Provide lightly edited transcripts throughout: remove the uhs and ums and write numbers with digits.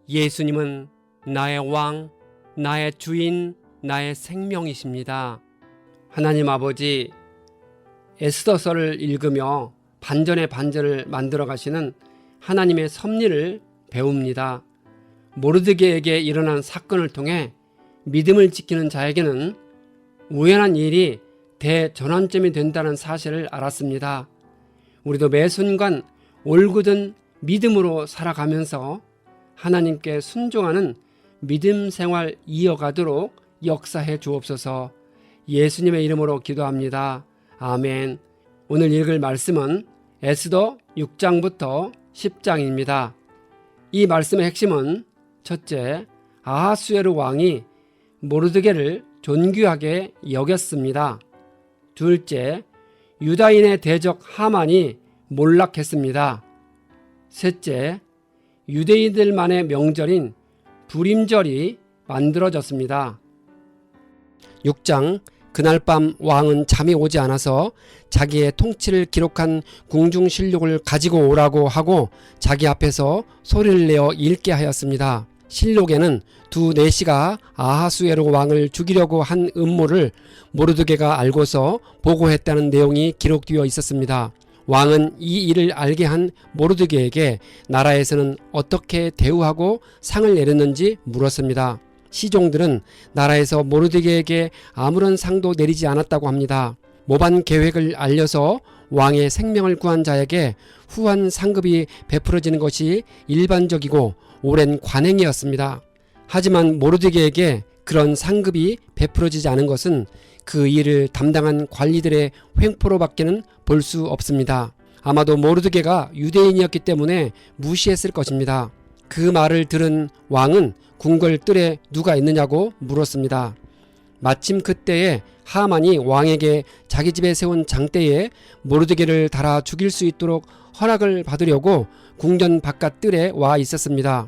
예수님은 나의 왕, 나의 주인, 나의 생명이십니다. 하나님 아버지, 에스더서를 읽으며 반전의 반전을 만들어 가시는 하나님의 섭리를 배웁니다. 모르드게에게 일어난 사건을 통해 믿음을 지키는 자에게는 우연한 일이 대전환점이 된다는 사실을 알았습니다. 우리도 매 순간 올곧은 믿음으로 살아가면서 하나님께 순종하는 믿음 생활 이어가도록 역사해 주옵소서. 예수님의 이름으로 기도합니다. 아멘. 오늘 읽을 말씀은 에스더 6장부터 10장입니다. 이 말씀의 핵심은 첫째, 아하수에로 왕이 모르드게를 존귀하게 여겼습니다. 둘째, 유다인의 대적 하만이 몰락했습니다. 셋째, 유대인들만의 명절인 불임절이 만들어졌습니다. 6장, 그날 밤 왕은 잠이 오지 않아서 자기의 통치를 기록한 궁중실록을 가지고 오라고 하고 자기 앞에서 소리를 내어 읽게 하였습니다. 실록에는 두 내시가 아하수에로 왕을 죽이려고 한 음모를 모르드게가 알고서 보고했다는 내용이 기록되어 있었습니다. 왕은 이 일을 알게 한 모르드게에게 나라에서는 어떻게 대우하고 상을 내렸는지 물었습니다. 시종들은 나라에서 모르드게에게 아무런 상도 내리지 않았다고 합니다. 모반 계획을 알려서 왕의 생명을 구한 자에게 후한 상급이 베풀어지는 것이 일반적이고 오랜 관행이었습니다. 하지만 모르드게에게 그런 상급이 베풀어지지 않은 것은 그 일을 담당한 관리들의 횡포로 밖에는 볼 수 없습니다. 아마도 모르드게가 유대인이었기 때문에 무시했을 것입니다. 그 말을 들은 왕은 궁궐 뜰에 누가 있느냐고 물었습니다. 마침 그때에 하만이 왕에게 자기 집에 세운 장대에 모르드게를 달아 죽일 수 있도록 허락을 받으려고 궁전 바깥 뜰에 와 있었습니다.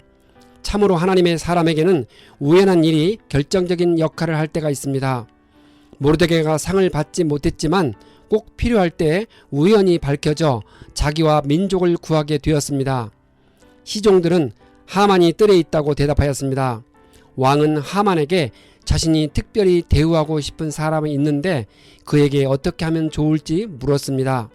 참으로 하나님의 사람에게는 우연한 일이 결정적인 역할을 할 때가 있습니다. 모르드게가 상을 받지 못했지만 꼭 필요할 때 우연히 밝혀져 자기와 민족을 구하게 되었습니다. 시종들은 하만이 뜰에 있다고 대답하였습니다. 왕은 하만에게 자신이 특별히 대우하고 싶은 사람이 있는데 그에게 어떻게 하면 좋을지 물었습니다.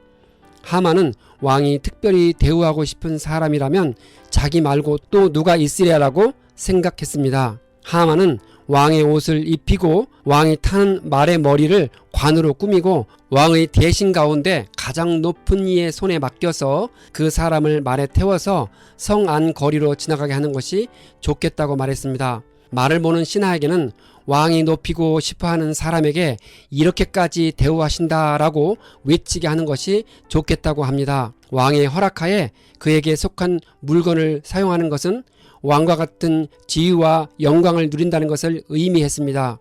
하만은 왕이 특별히 대우하고 싶은 사람이라면 자기 말고 또 누가 있으랴라고 생각했습니다. 하만은 왕의 옷을 입히고 왕이 타는 말의 머리를 관으로 꾸미고 왕의 대신 가운데 가장 높은 이의 손에 맡겨서 그 사람을 말에 태워서 성 안 거리로 지나가게 하는 것이 좋겠다고 말했습니다. 말을 보는 신하에게는 왕이 높이고 싶어하는 사람에게 이렇게까지 대우하신다라고 외치게 하는 것이 좋겠다고 합니다. 왕의 허락하에 그에게 속한 물건을 사용하는 것은 왕과 같은 지위와 영광을 누린다는 것을 의미했습니다.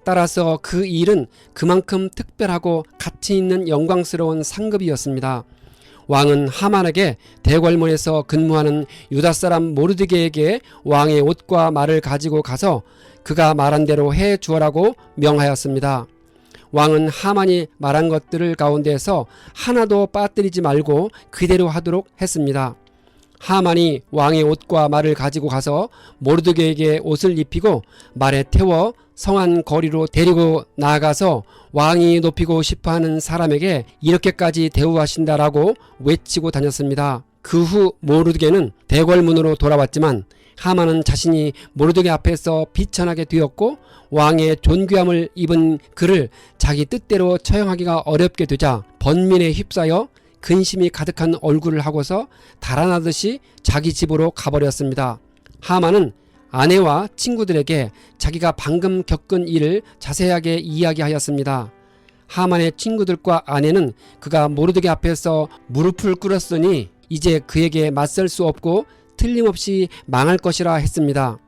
따라서 그 일은 그만큼 특별하고 가치 있는 영광스러운 상급이었습니다. 왕은 하만에게 대궐문에서 근무하는 유다 사람 모르드게에게 왕의 옷과 말을 가지고 가서 그가 말한 대로 해 주어라고 명하였습니다. 왕은 하만이 말한 것들을 가운데에서 하나도 빠뜨리지 말고 그대로 하도록 했습니다. 하만이 왕의 옷과 말을 가지고 가서 모르드게에게 옷을 입히고 말에 태워 성안 거리로 데리고 나아가서 왕이 높이고 싶어하는 사람에게 이렇게까지 대우하신다라고 외치고 다녔습니다. 그 후 모르드게는 대궐문으로 돌아왔지만 하만은 자신이 모르드게 앞에서 비천하게 되었고 왕의 존귀함을 입은 그를 자기 뜻대로 처형하기가 어렵게 되자 번민에 휩싸여 근심이 가득한 얼굴을 하고서 달아나듯이 자기 집으로 가버렸습니다. 하만은 아내와 친구들에게 자기가 방금 겪은 일을 자세하게 이야기하였습니다. 하만의 친구들과 아내는 그가 모르드게 앞에서 무릎을 꿇었으니 이제 그에게 맞설 수 없고 틀림없이 망할 것이라 했습니다.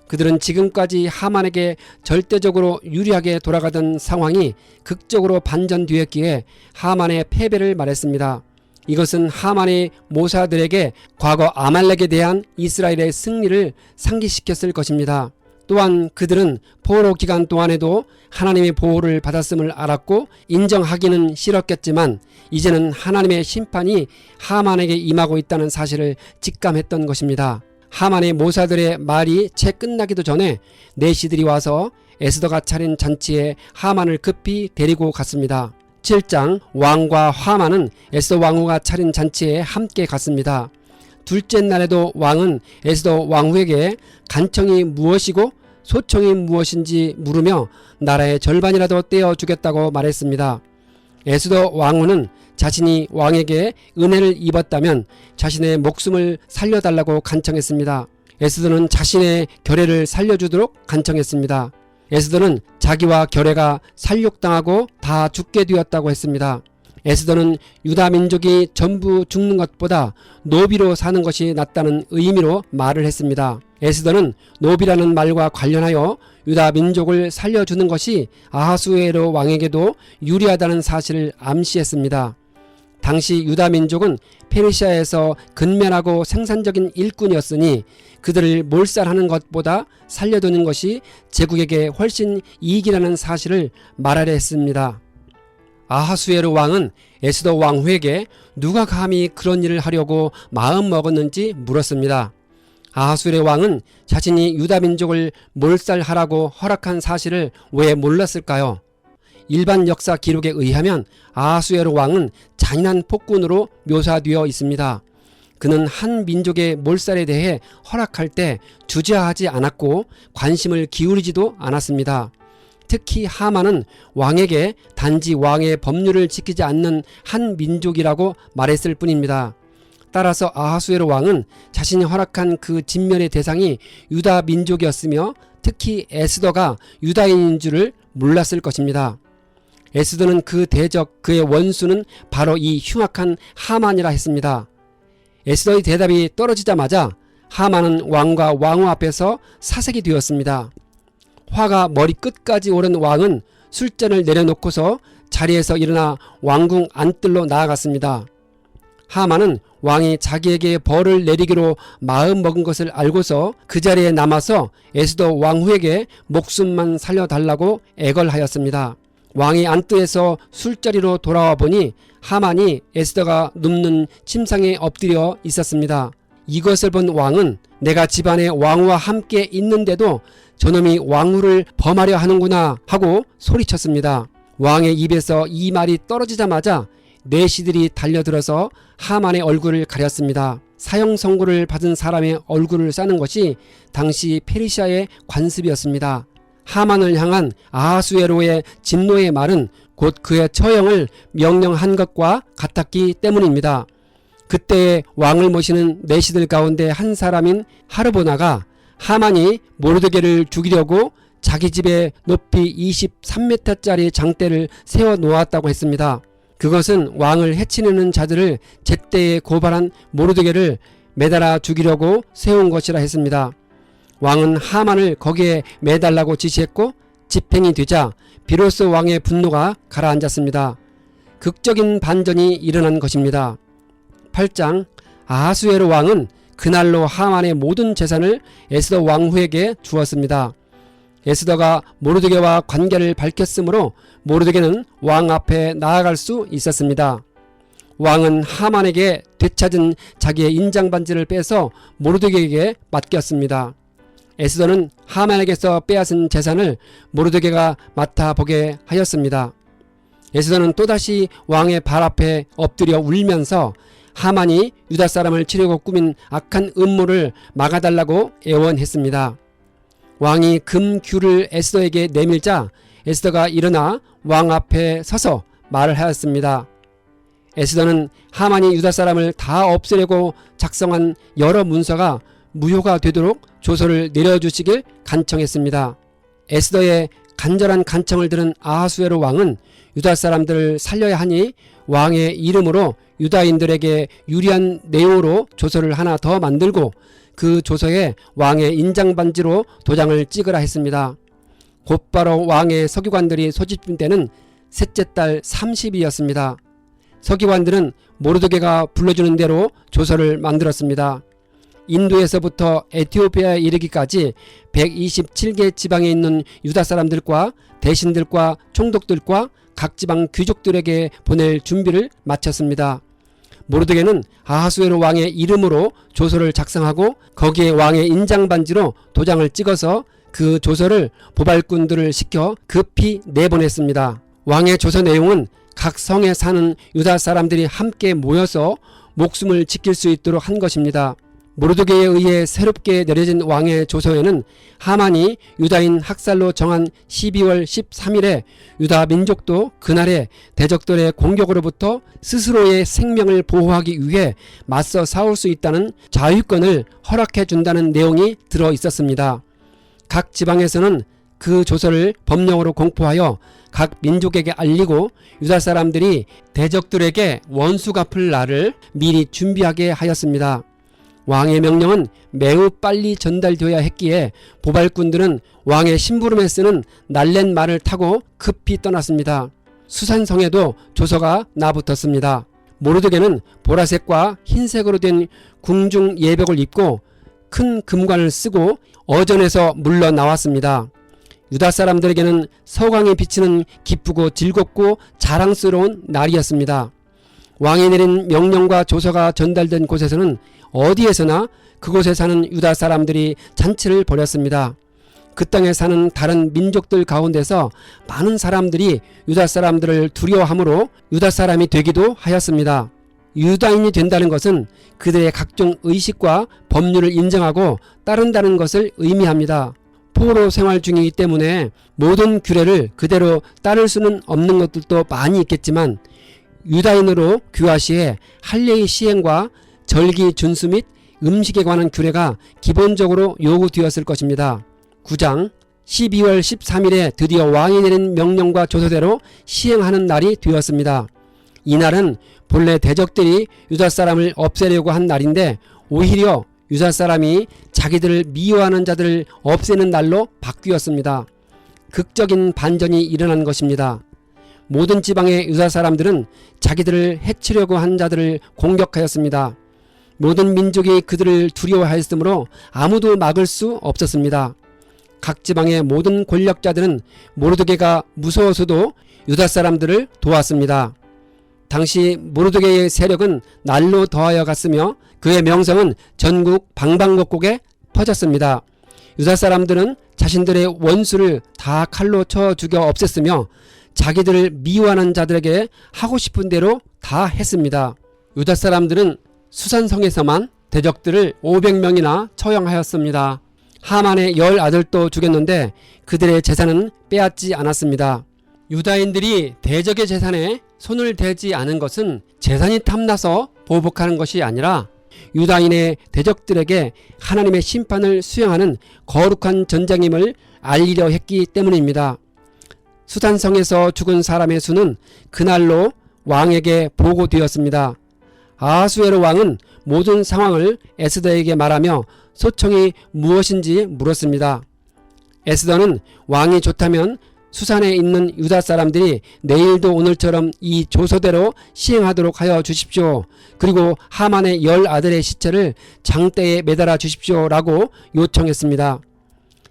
그들은 지금까지 하만에게 절대적으로 유리하게 돌아가던 상황이 극적으로 반전되었기에 하만의 패배를 말했습니다. 이것은 하만의 모사들에게 과거 아말렉에 대한 이스라엘의 승리를 상기시켰을 것입니다. 또한 그들은 포로 기간 동안에도 하나님의 보호를 받았음을 알았고 인정하기는 싫었겠지만 이제는 하나님의 심판이 하만에게 임하고 있다는 사실을 직감했던 것입니다. 하만의 모사들의 말이 채 끝나기도 전에 내시들이 와서 에스더가 차린 잔치에 하만을 급히 데리고 갔습니다. 7장 왕과 하만은 에스더 왕후가 차린 잔치에 함께 갔습니다. 둘째 날에도 왕은 에스더 왕후에게 간청이 무엇이고 소청이 무엇인지 물으며 나라의 절반이라도 떼어주겠다고 말했습니다. 에스더 왕후는 자신이 왕에게 은혜를 입었다면 자신의 목숨을 살려달라고 간청했습니다. 에스더는 자신의 결례를 살려주도록 간청했습니다. 에스더는 자기와 결례가 살육당하고 다 죽게 되었다고 했습니다. 에스더는 유다 민족이 전부 죽는 것보다 노비로 사는 것이 낫다는 의미로 말을 했습니다. 에스더는 노비라는 말과 관련하여 유다 민족을 살려주는 것이 아하수에로 왕에게도 유리하다는 사실을 암시했습니다. 당시 유다 민족은 페르시아에서 근면하고 생산적인 일꾼이었으니 그들을 몰살하는 것보다 살려두는 것이 제국에게 훨씬 이익이라는 사실을 말하려 했습니다. 아하수에로 왕은 에스더 왕후에게 누가 감히 그런 일을 하려고 마음먹었는지 물었습니다. 아하수에로 왕은 자신이 유다 민족을 몰살하라고 허락한 사실을 왜 몰랐을까요? 일반 역사 기록에 의하면 아하수에로 왕은 잔인한 폭군으로 묘사되어 있습니다. 그는 한 민족의 몰살에 대해 허락할 때 주저하지 않았고 관심을 기울이지도 않았습니다. 특히 하만은 왕에게 단지 왕의 법률을 지키지 않는 한 민족이라고 말했을 뿐입니다. 따라서 아하수에로 왕은 자신이 허락한 그 진멸의 대상이 유다 민족이었으며 특히 에스더가 유다인인 줄을 몰랐을 것입니다. 에스더는 그 대적 그의 원수는 바로 이 흉악한 하만이라 했습니다. 에스더의 대답이 떨어지자마자 하만은 왕과 왕후 앞에서 사색이 되었습니다. 화가 머리 끝까지 오른 왕은 술잔을 내려놓고서 자리에서 일어나 왕궁 안뜰로 나아갔습니다. 하만은 왕이 자기에게 벌을 내리기로 마음먹은 것을 알고서 그 자리에 남아서 에스더 왕후에게 목숨만 살려달라고 애걸하였습니다. 왕이 안뜰에서 술자리로 돌아와 보니 하만이 에스더가 눕는 침상에 엎드려 있었습니다. 이것을 본 왕은 내가 집안에 왕후와 함께 있는데도 저놈이 왕후를 범하려 하는구나 하고 소리쳤습니다. 왕의 입에서 이 말이 떨어지자마자 내시들이 달려들어서 하만의 얼굴을 가렸습니다. 사형 선고를 받은 사람의 얼굴을 싸는 것이 당시 페르시아의 관습이었습니다. 하만을 향한 아하수에로의 진노의 말은 곧 그의 처형을 명령한 것과 같았기 때문입니다. 그때의 왕을 모시는 내시들 가운데 한 사람인 하르보나가 하만이 모르드게를 죽이려고 자기 집에 높이 23m짜리 장대를 세워 놓았다고 했습니다. 그것은 왕을 해치려는 자들을 제때에 고발한 모르드게를 매달아 죽이려고 세운 것이라 했습니다. 왕은 하만을 거기에 매달라고 지시했고 집행이 되자 비로소 왕의 분노가 가라앉았습니다. 극적인 반전이 일어난 것입니다. 8장 아하수에로 왕은 그날로 하만의 모든 재산을 에스더 왕후에게 주었습니다. 에스더가 모르드게와 관계를 밝혔으므로 모르드게는 왕 앞에 나아갈 수 있었습니다. 왕은 하만에게 되찾은 자기의 인장반지를 빼서 모르드게에게 맡겼습니다. 에스더는 하만에게서 빼앗은 재산을 모르드게가 맡아보게 하였습니다. 에스더는 또다시 왕의 발 앞에 엎드려 울면서 하만이 유다 사람을 치려고 꾸민 악한 음모를 막아달라고 애원했습니다. 왕이 금규를 에스더에게 내밀자 에스더가 일어나 왕 앞에 서서 말을 하였습니다. 에스더는 하만이 유다 사람을 다 없애려고 작성한 여러 문서가 무효가 되도록 조서를 내려주시길 간청했습니다. 에스더의 간절한 간청을 들은 아하수에로 왕은 유다 사람들을 살려야 하니 왕의 이름으로 유다인들에게 유리한 내용으로 조서를 하나 더 만들고 그 조서에 왕의 인장반지로 도장을 찍으라 했습니다. 곧바로 왕의 서기관들이 소집된 때는 셋째 달 30일이었습니다. 서기관들은 모르드게가 불러주는 대로 조서를 만들었습니다. 인도에서부터 에티오피아에 이르기까지 127개 지방에 있는 유다 사람들과 대신들과 총독들과 각 지방 귀족들에게 보낼 준비를 마쳤습니다. 모르드게는 아하수에로 왕의 이름으로 조서를 작성하고 거기에 왕의 인장반지로 도장을 찍어서 그 조서를 보발꾼들을 시켜 급히 내보냈습니다. 왕의 조서 내용은 각 성에 사는 유다 사람들이 함께 모여서 목숨을 지킬 수 있도록 한 것입니다. 모르드게에 의해 새롭게 내려진 왕의 조서에는 하만이 유다인 학살로 정한 12월 13일에 유다 민족도 그날에 대적들의 공격으로부터 스스로의 생명을 보호하기 위해 맞서 싸울 수 있다는 자유권을 허락해 준다는 내용이 들어 있었습니다. 각 지방에서는 그 조서를 법령으로 공포하여 각 민족에게 알리고 유다 사람들이 대적들에게 원수 갚을 날을 미리 준비하게 하였습니다. 왕의 명령은 매우 빨리 전달되어야 했기에 보발꾼들은 왕의 심부름에 쓰는 날랜 말을 타고 급히 떠났습니다. 수산성에도 조서가 나붙었습니다. 모르드게는 보라색과 흰색으로 된 궁중 예복을 입고 큰 금관을 쓰고 어전에서 물러나왔습니다. 유다 사람들에게는 서광이 비치는 기쁘고 즐겁고 자랑스러운 날이었습니다. 왕이 내린 명령과 조서가 전달된 곳에서는 어디에서나 그곳에 사는 유다 사람들이 잔치를 벌였습니다. 그 땅에 사는 다른 민족들 가운데서 많은 사람들이 유다 사람들을 두려워하므로 유다 사람이 되기도 하였습니다. 유다인이 된다는 것은 그들의 각종 의식과 법률을 인정하고 따른다는 것을 의미합니다. 포로 생활 중이기 때문에 모든 규례를 그대로 따를 수는 없는 것들도 많이 있겠지만 유다인으로 귀화 시에 할례의 시행과 절기 준수 및 음식에 관한 규례가 기본적으로 요구되었을 것입니다. 9장 12월 13일에 드디어 왕이 내린 명령과 조서대로 시행하는 날이 되었습니다. 이날은 본래 대적들이 유다 사람을 없애려고 한 날인데 오히려 유다 사람이 자기들을 미워하는 자들을 없애는 날로 바뀌었습니다. 극적인 반전이 일어난 것입니다. 모든 지방의 유다 사람들은 자기들을 해치려고 한 자들을 공격하였습니다. 모든 민족이 그들을 두려워하였으므로 아무도 막을 수 없었습니다. 각 지방의 모든 권력자들은 모르드게가 무서워서도 유다 사람들을 도왔습니다. 당시 모르드게의 세력은 날로 더하여 갔으며 그의 명성은 전국 방방곡곡에 퍼졌습니다. 유다 사람들은 자신들의 원수를 다 칼로 쳐 죽여 없앴으며 자기들을 미워하는 자들에게 하고 싶은 대로 다 했습니다. 유다 사람들은 수산성에서만 대적들을 500명이나 처형하였습니다. 하만의 10아들도 죽였는데 그들의 재산은 빼앗지 않았습니다. 유다인들이 대적의 재산에 손을 대지 않은 것은 재산이 탐나서 보복하는 것이 아니라 유다인의 대적들에게 하나님의 심판을 수행하는 거룩한 전쟁임을 알리려 했기 때문입니다. 수산성에서 죽은 사람의 수는 그날로 왕에게 보고되었습니다. 아하수에로 왕은 모든 상황을 에스더에게 말하며 소청이 무엇인지 물었습니다. 에스더는 왕이 좋다면 수산에 있는 유다 사람들이 내일도 오늘처럼 이 조서대로 시행하도록 하여 주십시오. 그리고 하만의 10아들의 시체를 장대에 매달아 주십시오 라고 요청했습니다.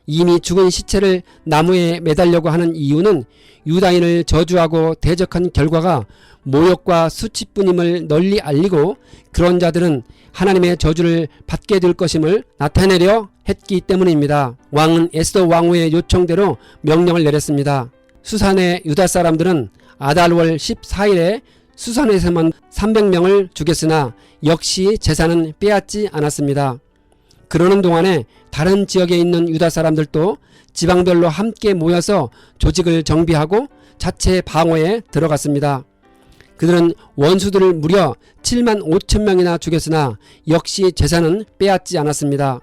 이미 죽은 시체를 나무에 매달려고 하는 이유는 유다인을 저주하고 대적한 결과가 모욕과 수치뿐임을 널리 알리고 그런 자들은 하나님의 저주를 받게 될 것임을 나타내려 했기 때문입니다. 왕은 에스더 왕후의 요청대로 명령을 내렸습니다. 수산의 유다 사람들은 아달월 14일에 수산에서만 300명을 죽였으나 역시 재산은 빼앗지 않았습니다. 그러는 동안에 다른 지역에 있는 유다 사람들도 지방별로 함께 모여서 조직을 정비하고 자체 방어에 들어갔습니다. 그들은 원수들을 무려 7만 5천 명이나 죽였으나 역시 재산은 빼앗지 않았습니다.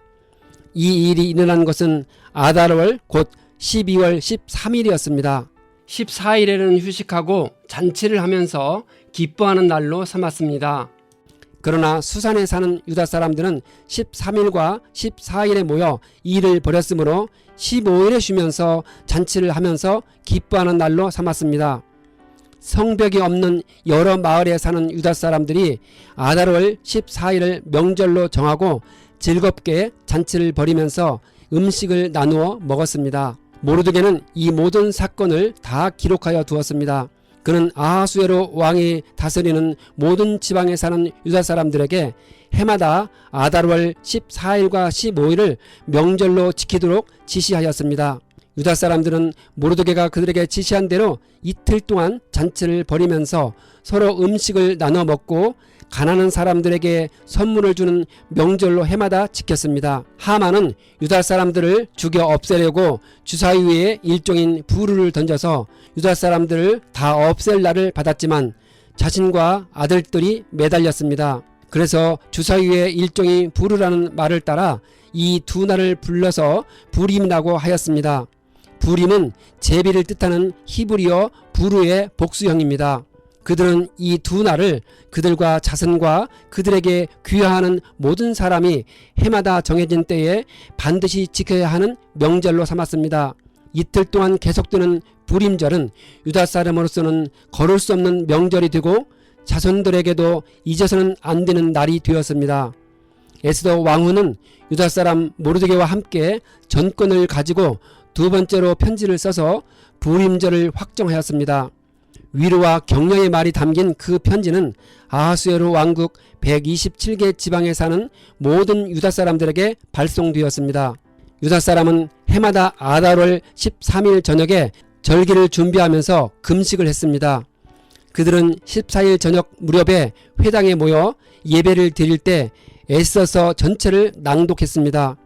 이 일이 일어난 것은 아달월 곧 12월 13일이었습니다. 14일에는 휴식하고 잔치를 하면서 기뻐하는 날로 삼았습니다. 그러나 수산에 사는 유다 사람들은 13일과 14일에 모여 일을 벌였으므로 15일에 쉬면서 잔치를 하면서 기뻐하는 날로 삼았습니다. 성벽이 없는 여러 마을에 사는 유다 사람들이 아달월 14일을 명절로 정하고 즐겁게 잔치를 벌이면서 음식을 나누어 먹었습니다. 모르드게는 이 모든 사건을 다 기록하여 두었습니다. 그는 아하수에로 왕이 다스리는 모든 지방에 사는 유다 사람들에게 해마다 아달월 14일과 15일을 명절로 지키도록 지시하였습니다. 유다 사람들은 모르드게가 그들에게 지시한 대로 이틀 동안 잔치를 벌이면서 서로 음식을 나눠 먹고 가난한 사람들에게 선물을 주는 명절로 해마다 지켰습니다. 하만은 유다 사람들을 죽여 없애려고 주사위에 일종인 부르를 던져서 유다 사람들을 다 없앨 날을 받았지만 자신과 아들들이 매달렸습니다. 그래서 주사위의 일종이 부르라는 말을 따라 이 두 날을 불러서 부림이라고 하였습니다. 부림은 제비를 뜻하는 히브리어 부르의 복수형입니다. 그들은 이 두 날을 그들과 자손과 그들에게 귀화하는 모든 사람이 해마다 정해진 때에 반드시 지켜야 하는 명절로 삼았습니다. 이틀 동안 계속되는 부림절은 유다 사람으로서는 거를 수 없는 명절이 되고 자손들에게도 잊어서는 안 되는 날이 되었습니다. 에스더 왕후는 유다 사람 모르드게와 함께 전권을 가지고 두 번째로 편지를 써서 부림절을 확정하였습니다. 위로와 격려의 말이 담긴 그 편지는 아하수에로 왕국 127개 지방에 사는 모든 유다 사람들에게 발송되었습니다. 유다 사람은 해마다 아달월 13일 저녁에 절기를 준비하면서 금식을 했습니다. 그들은 14일 저녁 무렵에 회당에 모여 예배를 드릴 때 에스더서 전체를 낭독했습니다.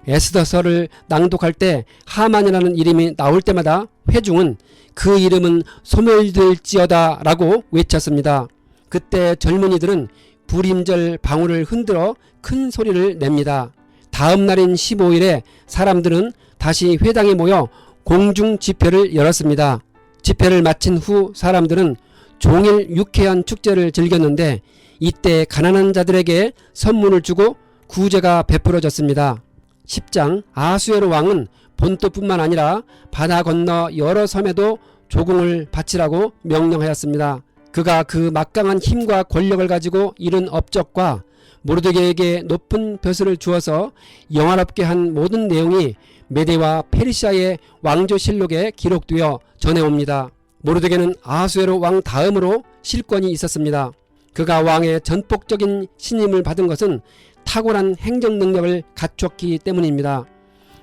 에스더서를 낭독할 때 하만이라는 이름이 나올 때마다 회중은 그 이름은 소멸될지어다 라고 외쳤습니다. 그때 젊은이들은 부림절 방울을 흔들어 큰 소리를 냅니다. 다음 날인 15일에 사람들은 다시 회당에 모여 공중 집회를 열었습니다. 집회를 마친 후 사람들은 종일 유쾌한 축제를 즐겼는데 이때 가난한 자들에게 선물을 주고 구제가 베풀어졌습니다. 10장 아하수에로 왕은 본토뿐만 아니라 바다 건너 여러 섬에도 조공을 바치라고 명령하였습니다. 그가 그 막강한 힘과 권력을 가지고 이룬 업적과 모르드게에게 높은 벼슬을 주어서 영화롭게 한 모든 내용이 메데와 페르시아의 왕조실록에 기록되어 전해옵니다. 모르드게는 아하수에로 왕 다음으로 실권이 있었습니다. 그가 왕의 전폭적인 신임을 받은 것은 탁월한 행정 능력을 갖췄기 때문입니다.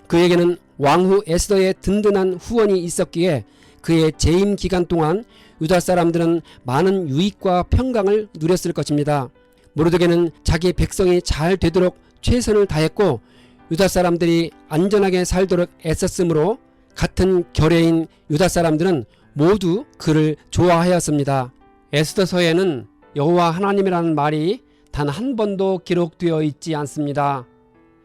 그에게는 왕후 에스더의 든든한 후원이 있었기에 그의 재임 기간 동안 유다 사람들은 많은 유익과 평강을 누렸을 것입니다. 모르드게는 자기 백성이 잘 되도록 최선을 다했고 유다 사람들이 안전하게 살도록 애썼으므로 같은 결의인 유다 사람들은 모두 그를 좋아하였습니다. 에스더서에는 여호와 하나님이라는 말이 단 한 번도 기록되어 있지 않습니다.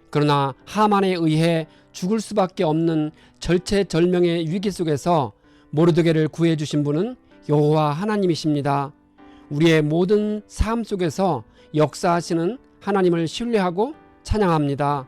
그러나 하만에 의해 죽을 수밖에 없는 절체절명의 위기 속에서 모르드게를 구해주신 분은 여호와 하나님이십니다. 우리의 모든 삶 속에서 역사하시는 하나님을 신뢰하고 찬양합니다.